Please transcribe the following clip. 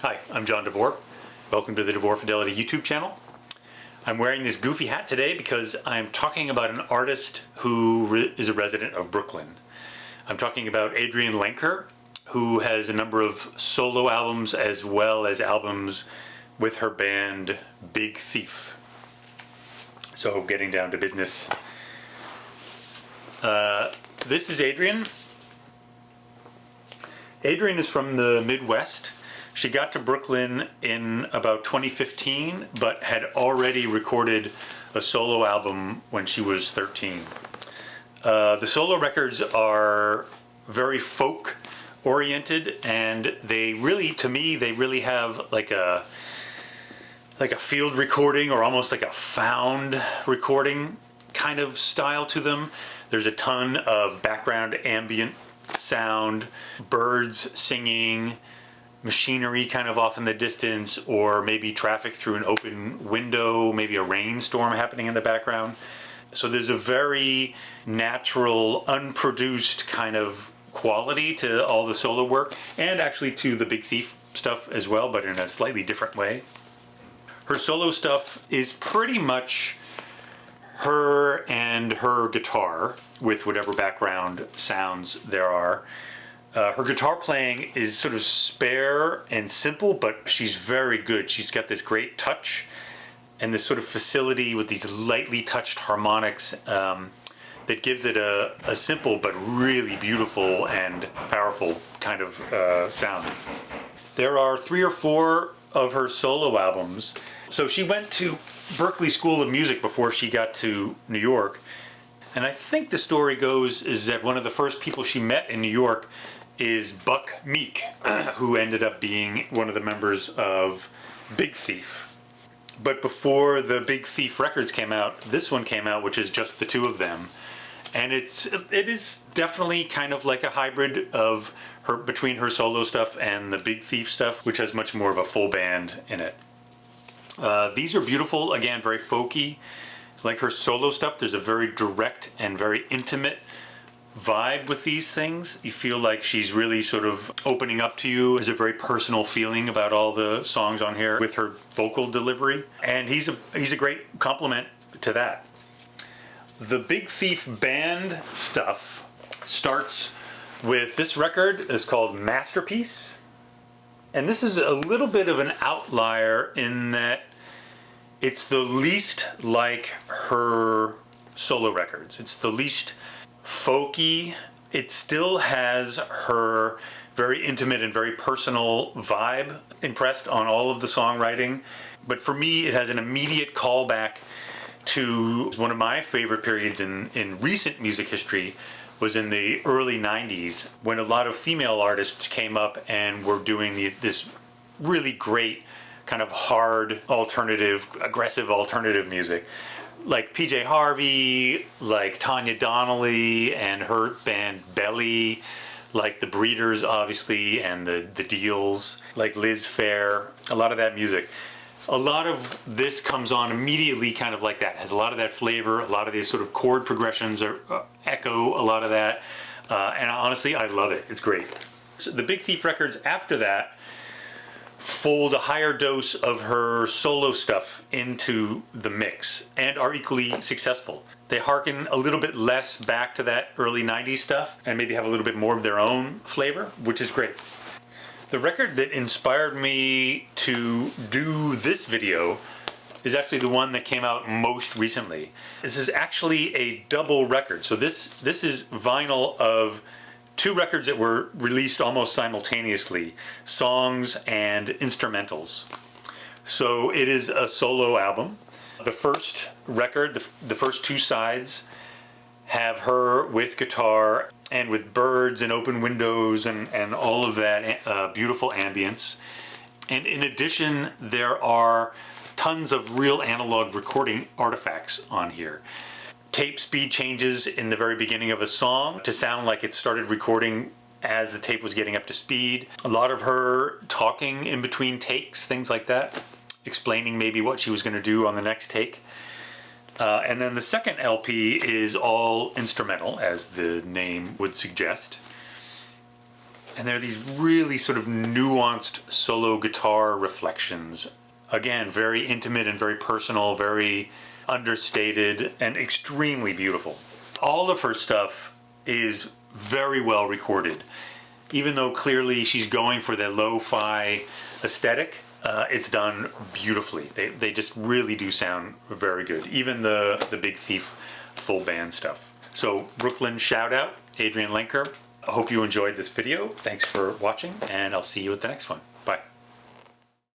Hi, I'm John DeVore. Welcome to the DeVore Fidelity YouTube channel. I'm wearing this goofy hat today because I'm talking about an artist who is a resident of Brooklyn. I'm talking about Adrianne Lenker, who has a number of solo albums as well as albums with her band Big Thief. So getting down to business. This is Adrian. Adrian is from the Midwest. She got to Brooklyn in about 2015, but had already recorded a solo album when she was 13. The solo records are very folk oriented, and they really, to me, they really have like a field recording or almost like a found recording kind of style to them. There's a ton of background ambient sound, birds singing, machinery kind of off in the distance, or maybe traffic through an open window, maybe a rainstorm happening in the background. So there's a very natural, unproduced kind of quality to all the solo work, and actually to the Big Thief stuff as well, but in a slightly different way. Her solo stuff is pretty much her and her guitar with whatever background sounds there are. Her guitar playing is sort of spare and simple, but she's very good. She's got this great touch and this sort of facility with these lightly touched harmonics that gives it a simple but really beautiful and powerful kind of sound. There are 3 or 4 of her solo albums. So she went to Berklee School of Music before she got to New York. And I think the story goes is that one of the first people she met in New York is Buck Meek, who ended up being one of the members of Big Thief. But before the Big Thief records came out, this one came out, which is just the 2 of them. And it is definitely kind of like a hybrid of her between her solo stuff and the Big Thief stuff, which has much more of a full band in it. These are beautiful, again, very folky. Like her solo stuff, there's a very direct and very intimate vibe with these things. You feel like she's really sort of opening up to you. There's a very personal feeling about all the songs on here with her vocal delivery. And he's a great compliment to that. The Big Thief band stuff starts with this record. It's called Masterpiece. And this is a little bit of an outlier in that it's the least like her solo records. It's the least folky. It still has her very intimate and very personal vibe impressed on all of the songwriting. But for me, it has an immediate callback to one of my favorite periods in recent music history, was in the early 90s, when a lot of female artists came up and were doing this really great kind of hard alternative, aggressive alternative music. Like PJ Harvey, like Tanya Donnelly and her band Belly, like the Breeders obviously, and the Deals, like Liz Phair, a lot of that music. A lot of this comes on immediately kind of like that. It has a lot of that flavor, a lot of these sort of chord progressions echo a lot of that. And honestly, I love it. It's great. So the Big Thief records after that fold a higher dose of her solo stuff into the mix and are equally successful. They hearken a little bit less back to that early 90s stuff and maybe have a little bit more of their own flavor, which is great. The record that inspired me to do this video is actually the one that came out most recently. This is actually a double record. So this is vinyl of 2 records that were released almost simultaneously, songs and instrumentals. So it is a solo album. The first record, the first 2 sides, have her with guitar and with birds and open windows and all of that beautiful ambience. And in addition, there are tons of real analog recording artifacts on here. Tape speed changes in the very beginning of a song to sound like it started recording as the tape was getting up to speed. A lot of her talking in between takes, things like that, explaining maybe what she was going to do on the next take. And then the second LP is all instrumental, as the name would suggest. And they're these really sort of nuanced solo guitar reflections. Again, very intimate and very personal, very understated, and extremely beautiful. All of her stuff is very well recorded. Even though clearly she's going for the lo-fi aesthetic, it's done beautifully. They just really do sound very good. Even the Big Thief full band stuff. So Brooklyn shout out, Adrianne Lenker. I hope you enjoyed this video. Thanks for watching, and I'll see you at the next one.